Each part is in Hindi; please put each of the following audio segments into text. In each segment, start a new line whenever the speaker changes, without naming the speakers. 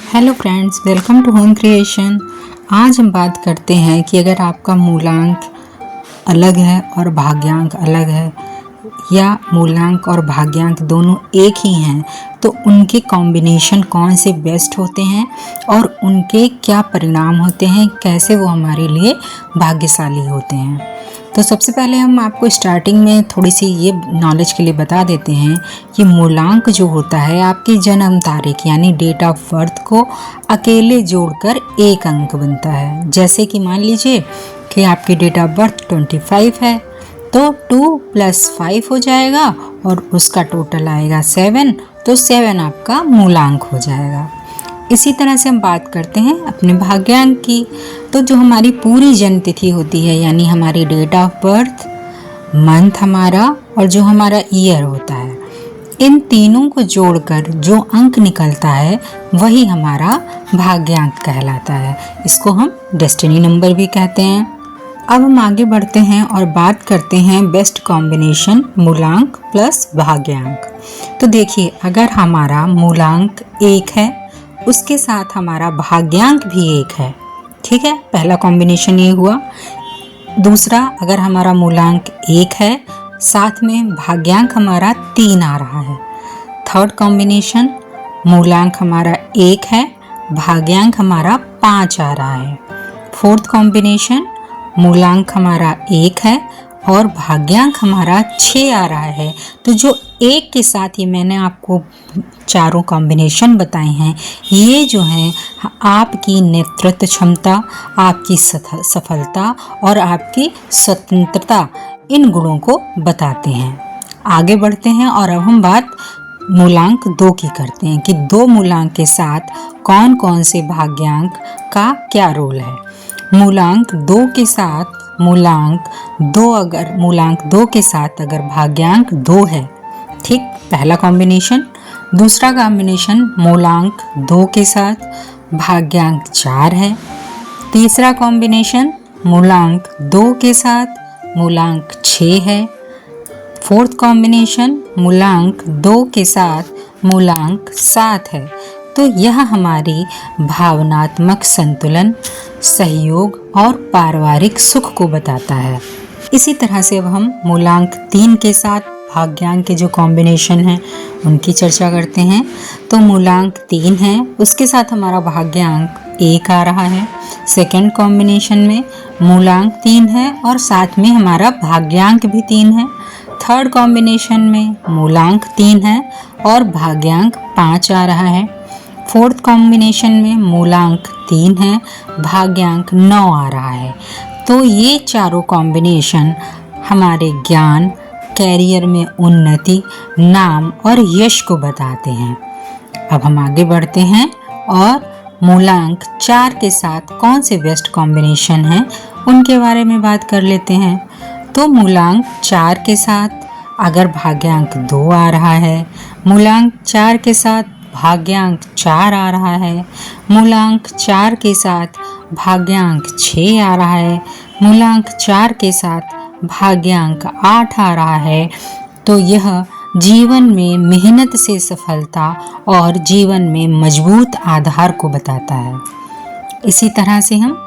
Hello friends, welcome to home creation. आज हम बात करते हैं कि अगर आपका मूलांक अलग है और भाग्यांक अलग है या मूलांक और भाग्यांक दोनों एक ही हैं तो उनके कॉम्बिनेशन कौन से बेस्ट होते हैं और उनके क्या परिणाम होते हैं, कैसे वो हमारे लिए भाग्यशाली होते हैं। तो सबसे पहले हम आपको स्टार्टिंग में थोड़ी सी ये नॉलेज के लिए बता देते हैं कि मूलांक जो होता है आपकी जन्म तारीख यानी डेट ऑफ बर्थ को अकेले जोड़कर एक अंक बनता है। जैसे कि मान लीजिए कि आपकी डेट ऑफ बर्थ 25 है तो 2 + 5 हो जाएगा और उसका टोटल आएगा 7, तो 7 आपका मूलांक हो जाएगा। इसी तरह से हम बात करते हैं अपने भाग्यांक की। तो जो हमारी पूरी जन्म तिथि होती है यानी हमारी डेट ऑफ बर्थ, मंथ हमारा और जो हमारा ईयर होता है, इन तीनों को जोड़कर जो अंक निकलता है वही हमारा भाग्यांक कहलाता है। इसको हम डेस्टिनी नंबर भी कहते हैं। अब हम आगे बढ़ते हैं और बात करते हैं बेस्ट कॉम्बिनेशन मूलांक प्लस भाग्यांक। तो देखिए, अगर हमारा मूलांक 1 है उसके साथ हमारा भाग्यांक भी 1 है, ठीक है, पहला कॉम्बिनेशन ये हुआ। दूसरा, अगर हमारा मूलांक 1 है साथ में भाग्यांक हमारा 3 आ रहा है। थर्ड कॉम्बिनेशन, मूलांक हमारा 1 है, भाग्यांक हमारा 5 आ रहा है। फोर्थ कॉम्बिनेशन, मूलांक हमारा 1 है और भाग्यांक हमारा 6 आ रहा है। तो जो 1 के साथ ये मैंने आपको चारों कॉम्बिनेशन बताए हैं, ये जो हैं आपकी नेतृत्व क्षमता, आपकी सफलता और आपकी स्वतंत्रता, इन गुणों को बताते हैं। आगे बढ़ते हैं और अब हम बात मूलांक 2 की करते हैं कि 2 मूलांक के साथ कौन कौन से भाग्यांक का क्या रोल है। मूलांक 2 के साथ मूलांक 2 के साथ अगर भाग्यांक 2 है, ठीक, पहला कॉम्बिनेशन। दूसरा कॉम्बिनेशन, मूलांक 2 के साथ भाग्यांक 4 है। तीसरा कॉम्बिनेशन, मूलांक 2 के साथ मूलांक 6 है। फोर्थ कॉम्बिनेशन, मूलांक 2 के साथ मूलांक 7 है। तो यह हमारी भावनात्मक संतुलन, सहयोग और पारिवारिक सुख को बताता है। इसी तरह से अब हम मूलांक 3 के साथ भाग्यांक के जो कॉम्बिनेशन हैं उनकी चर्चा करते हैं। तो मूलांक 3 है, उसके साथ हमारा भाग्यांक 1 आ रहा है। सेकंड कॉम्बिनेशन में मूलांक 3 है और साथ में हमारा भाग्यांक भी 3 है। थर्ड कॉम्बिनेशन में मूलांक 3 है और भाग्यांक 5 आ रहा है। फोर्थ कॉम्बिनेशन में मूलांक 3 है, भाग्यांक 9 आ रहा है। तो ये चारों कॉम्बिनेशन हमारे ज्ञान, कैरियर में उन्नति, नाम और यश को बताते हैं। अब हम आगे बढ़ते हैं और मूलांक 4 के साथ कौन से बेस्ट कॉम्बिनेशन हैं उनके बारे में बात कर लेते हैं। तो मूलांक 4 के साथ अगर भाग्यांक 2 आ रहा है, मूलांक 4 के साथ भाग्यांक 4 आ रहा है, मूलांक 4 के साथ भाग्यांक 6 आ रहा है, मूलांक 4 के साथ भाग्यांक 8 आ रहा है, तो यह जीवन में मेहनत से सफलता और जीवन में मजबूत आधार को बताता है। इसी तरह से हम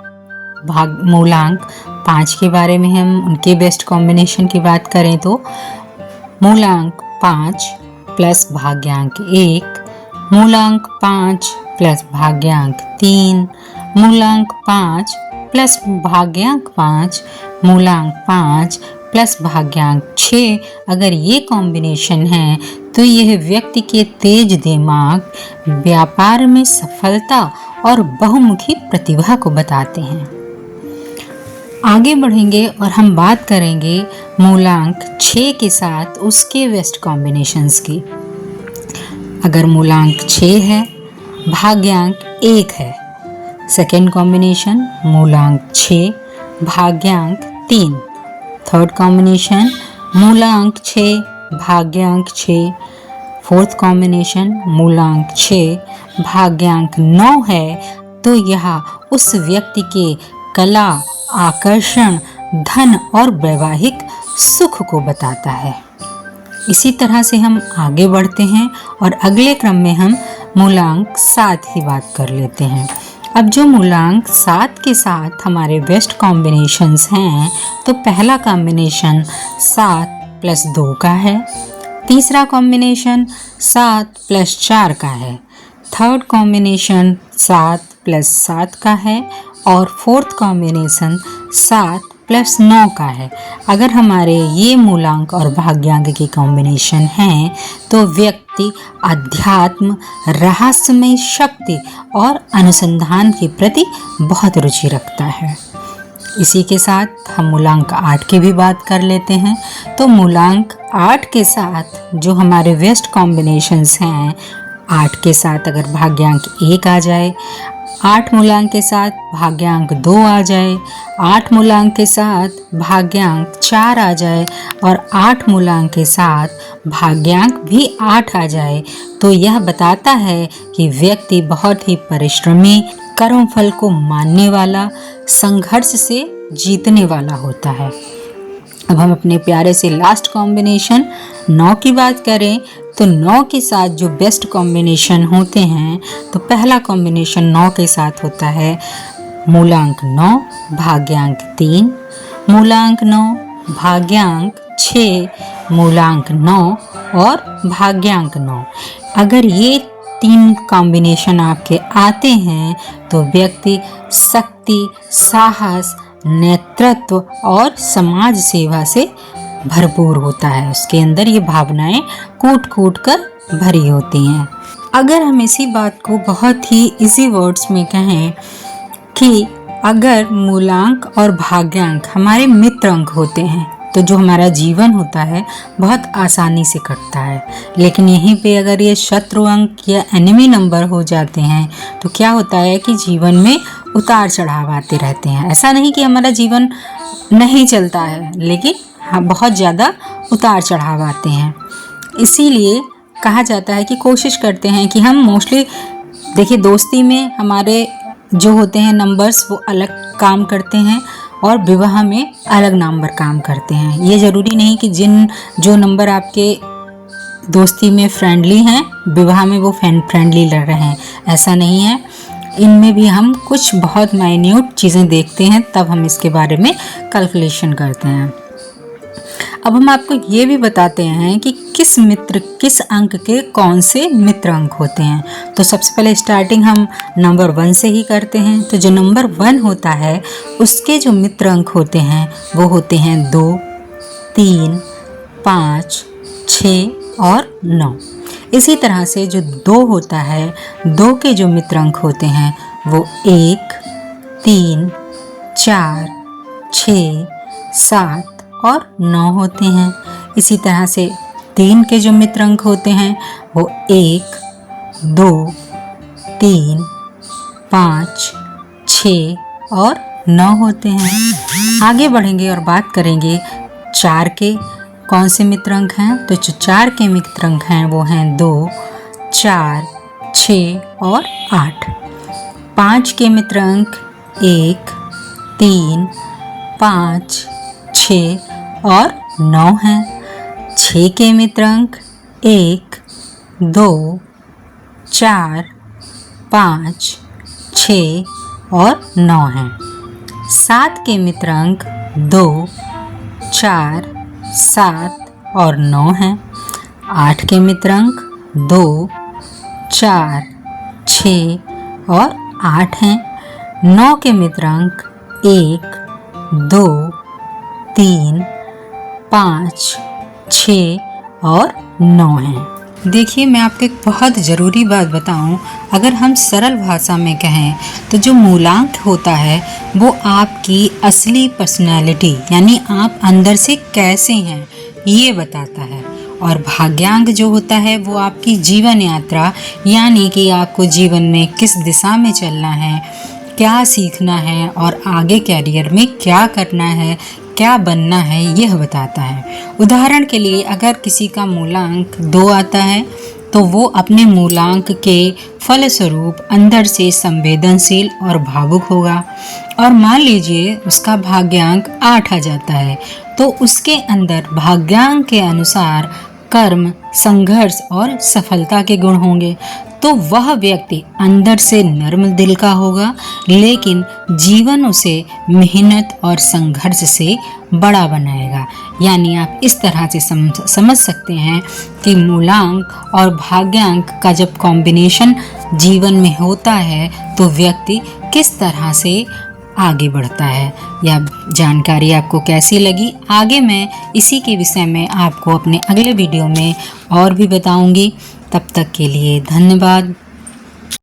मूलांक 5 के बारे में हम उनके बेस्ट कॉम्बिनेशन की बात करें तो मूलांक 5 प्लस भाग्यांक 1, मूलांक 5 प्लस भाग्यांक 3, मूलांक 5 प्लस भाग्यांक 5, मूलांक 5 प्लस भाग्यांक 6, अगर ये कॉम्बिनेशन है तो यह व्यक्ति के तेज दिमाग, व्यापार में सफलता और बहुमुखी प्रतिभा को बताते हैं। आगे बढ़ेंगे और हम बात करेंगे मूलांक 6 के साथ उसके बेस्ट कॉम्बिनेशंस की। अगर मूलांक 6 है, भाग्यांक 1 है, सेकेंड कॉम्बिनेशन मूलांक 6, भाग्यांक 3। थर्ड कॉम्बिनेशन मूलांक 6, भाग्यांक 6। फोर्थ कॉम्बिनेशन मूलांक 6, भाग्यांक 9 है, तो यह उस व्यक्ति के कला, आकर्षण, धन और वैवाहिक सुख को बताता है। इसी तरह से हम आगे बढ़ते हैं और अगले क्रम में हम मूलांक 7 की बात कर लेते हैं। अब जो मूलांक 7 के साथ हमारे बेस्ट कॉम्बिनेशंस हैं, तो पहला कॉम्बिनेशन 7 + 2 का है, तीसरा कॉम्बिनेशन 7 + 4 का है, थर्ड कॉम्बिनेशन 7 + 7 का है और फोर्थ कॉम्बिनेशन 7 + 9 का है। अगर हमारे ये मूलांक और भाग्यांक के कॉम्बिनेशन हैं तो व्यक्ति अध्यात्म, रहस्यमय शक्ति और अनुसंधान के प्रति बहुत रुचि रखता है। इसी के साथ हम मूलांक 8 की भी बात कर लेते हैं। तो मूलांक 8 के साथ जो हमारे बेस्ट कॉम्बिनेशंस हैं, 8 के साथ अगर भाग्यांक 1 आ जाए, 8 मूलांक के साथ भाग्यांक 2 आ जाए, 8 मूलांक के साथ भाग्यांक 4 आ जाए और 8 मूलांक के साथ भाग्यांक भी 8 आ जाए, तो यह बताता है कि व्यक्ति बहुत ही परिश्रमी, कर्मफल को मानने वाला, संघर्ष से जीतने वाला होता है। अब हम अपने प्यारे से लास्ट कॉम्बिनेशन 9 की बात करें, तो 9 के साथ जो बेस्ट कॉम्बिनेशन होते हैं, तो पहला कॉम्बिनेशन 9 के साथ होता है मूलांक 9, भाग्यांक 3, मूलांक 9, भाग्यांक 6, मूलांक 9 और भाग्यांक 9। अगर ये 3 कॉम्बिनेशन आपके आते हैं तो व्यक्ति शक्ति, साहस, नेतृत्व और समाज सेवा से भरपूर होता है। उसके अंदर ये भावनाएं कूट कूट कर भरी होती हैं। अगर हम इसी बात को बहुत ही इजी वर्ड्स में कहें कि अगर मूलांक और भाग्यांक हमारे मित्र अंक होते हैं तो जो हमारा जीवन होता है बहुत आसानी से कटता है, लेकिन यहीं पे अगर ये शत्रु अंक या एनिमी नंबर हो जाते हैं तो क्या होता है कि जीवन में उतार चढ़ाव आते रहते हैं। ऐसा नहीं कि हमारा जीवन नहीं चलता है, लेकिन हाँ बहुत ज़्यादा उतार चढ़ाव आते हैं। इसीलिए कहा जाता है कि कोशिश करते हैं कि हम मोस्टली देखिए, दोस्ती में हमारे जो होते हैं नंबर्स वो अलग काम करते हैं और विवाह में अलग नंबर काम करते हैं। ये ज़रूरी नहीं कि जो नंबर आपके दोस्ती में फ्रेंडली हैं विवाह में वो फ्रेंडली लड़ रहे हैं, ऐसा नहीं है। इनमें भी हम कुछ बहुत माइन्यूट चीज़ें देखते हैं, तब हम इसके बारे में कैलकुलेशन करते हैं। अब हम आपको ये भी बताते हैं कि किस अंक के कौन से मित्र अंक होते हैं। तो सबसे पहले स्टार्टिंग हम नंबर 1 से ही करते हैं। तो जो नंबर 1 होता है उसके जो मित्र अंक होते हैं वो होते हैं 2, 3, 5, 6 और 9। इसी तरह से जो 2 होता है, 2 के जो मित्र अंक होते हैं वो 1, 3, 4, 6, 7 और 9 होते हैं। इसी तरह से 3 के जो मित्र अंक होते हैं वो 1, 2, 3, 5, 6 और 9 होते हैं। आगे बढ़ेंगे और बात करेंगे 4 के कौन से मित्र अंक हैं। तो जो 4 के मित्र अंक हैं वो हैं 2, 4, 6 और 8। 5 के मित्र अंक 1, 3, 5, 6 और 9 हैं। 6 के मित्र अंक 1, 2, 4, 5, 6 और 9 हैं। 7 के मित्र अंक 2, 4, 7 और 9 हैं। 8 के मित्र अंक 2, 4, 6 और 8 हैं। 9 के मित्र अंक 1, 2, 3, 5, 6 और 9 हैं। देखिए, मैं आपको एक बहुत ज़रूरी बात बताऊं, अगर हम सरल भाषा में कहें तो जो मूलांक होता है वो आपकी असली पर्सनैलिटी यानी आप अंदर से कैसे हैं ये बताता है, और भाग्यांक जो होता है वो आपकी जीवन यात्रा यानी कि आपको जीवन में किस दिशा में चलना है, क्या सीखना है और आगे कैरियर में क्या करना है, क्या बनना है, यह बताता है। उदाहरण के लिए अगर किसी का मूलांक 2 आता है तो वो अपने मूलांक के फलस्वरूप अंदर से संवेदनशील और भावुक होगा, और मान लीजिए उसका भाग्यांक 8 आ जाता है तो उसके अंदर भाग्यांक के अनुसार कर्म, संघर्ष और सफलता के गुण होंगे। तो वह व्यक्ति अंदर से नर्म दिल का होगा, लेकिन जीवन उसे मेहनत और संघर्ष से बड़ा बनाएगा। यानी आप इस तरह से समझ सकते हैं कि मूलांक और भाग्यांक का जब कॉम्बिनेशन जीवन में होता है तो व्यक्ति किस तरह से आगे बढ़ता है। यह जानकारी आपको कैसी लगी? आगे मैं इसी के विषय में आपको अपने अगले वीडियो में और भी बताऊंगी। तब तक के लिए धन्यवाद।